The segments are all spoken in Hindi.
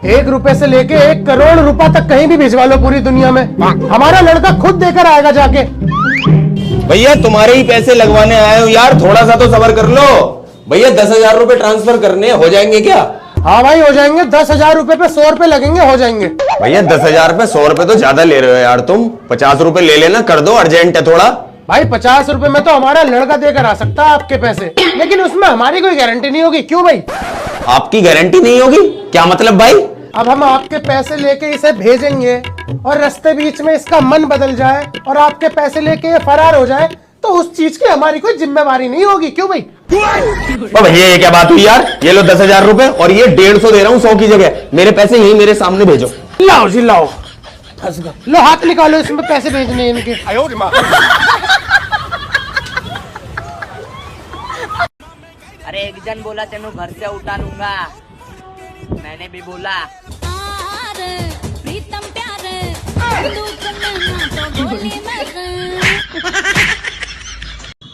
1 रुपए से लेके 1 करोड़ रुपए तक कहीं भी भिजवा लो पूरी दुनिया में, हमारा लड़का खुद देकर आएगा जाके। भैया तुम्हारे ही पैसे लगवाने आए हो यार, थोड़ा सा तो सब्र कर लो। भैया 10,000 रुपए ट्रांसफर करने हो जाएंगे क्या? हाँ भाई हो जाएंगे, 10,000 रुपए पे 100 रुपए लगेंगे, हो जाएंगे। भैया 10,000 पे 100 रुपए तो ज्यादा ले रहे हो यार तुम, 50 रुपए ले लेना, कर दो, अर्जेंट है थोड़ा। भाई 50 रुपए में तो हमारा लड़का देकर आ सकता है आपके पैसे, लेकिन उसमें हमारी कोई गारंटी नहीं होगी। क्यों भाई? आपकी गारंटी नहीं होगी? क्या मतलब भाई? अब हम आपके पैसे लेके इसे भेजेंगे और रास्ते बीच में इसका मन बदल जाए और आपके पैसे लेके ये फरार हो जाए, तो उस चीज की हमारी कोई जिम्मेवारी नहीं होगी। क्यों भाई? भैया ये क्या बात हुई यार? ये लो 10,000 रुपए और ये 150 दे रहा हूँ 100 की जगह, मेरे पैसे यही मेरे सामने भेजो। लाओ जी लाओ, लो हाथ निकालो, इसमें पैसे भेजने इनके। अरे एक जन बोला तेनू घर से उठा लूंगा, मैंने भी बोला।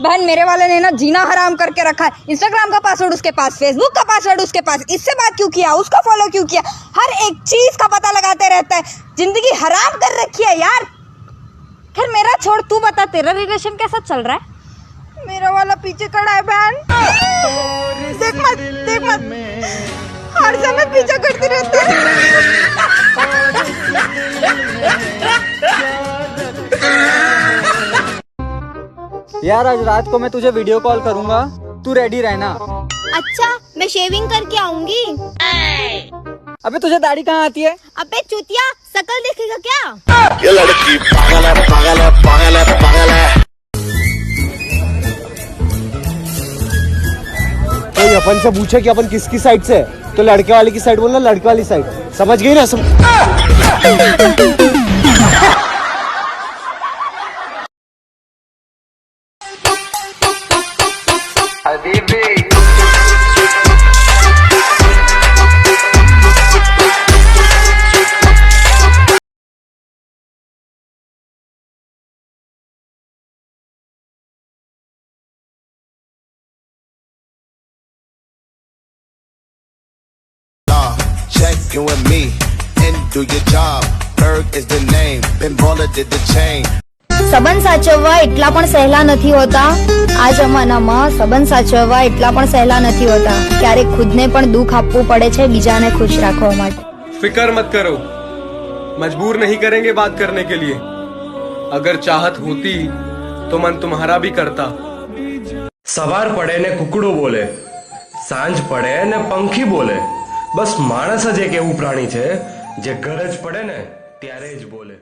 बहन मेरे वाले ने ना जीना हराम करके रखा है। इंस्टाग्राम का पासवर्ड उसके पास, फेसबुक का पासवर्ड उसके पास, इससे बात क्यों किया, उसको फॉलो क्यों किया, हर एक चीज का पता लगाते रहता है। जिंदगी हराम कर रखी है यार। खैर मेरा छोड़, तू बता तेरा रिलेशन कैसा चल रहा है? मेरा वाला पीछे खड़ा है बहन, देख मत हर समय पीछा करती रहती है। यार आज रात को मैं तुझे वीडियो कॉल करूंगा, तू रेडी रहना। अच्छा मैं शेविंग करके आऊंगी। अबे तुझे दाढ़ी कहाँ आती है? अबे चूतिया, शकल देखेगा क्या? ये लड़की पागल है, पागल है, पागल है, पागल है। कोई अपन से पूछे कि अपन किसकी साइड से है, तो लड़के वाले की साइड बोलना, लड़के वाली साइड। समझ गई ना? Check you and me and do your job. Berg is the name. Ben Baller did the chain. સંબંધ સાચવવા એટલા પણ સહેલા નથી હોતા. આ જમાનામાં સંબંધ સાચવવા એટલા પણ સહેલા નથી હોતા. ક્યારેક ખુદને પણ દુઃખ આપવું પડે છે બીજાને ખુશ રાખવા માટે. फिक्र मत करो, मजबूर नहीं करेंगे बात करने के लिए। अगर चाहत होती तो मन तुम्हारा भी करता। સવાર પડે ને કુકડો બોલે, સાંજ પડે ને પંખી બોલે, બસ માણસ જ એક એવું પ્રાણી છે જે ગરજ પડે ને ત્યારે જ બોલે।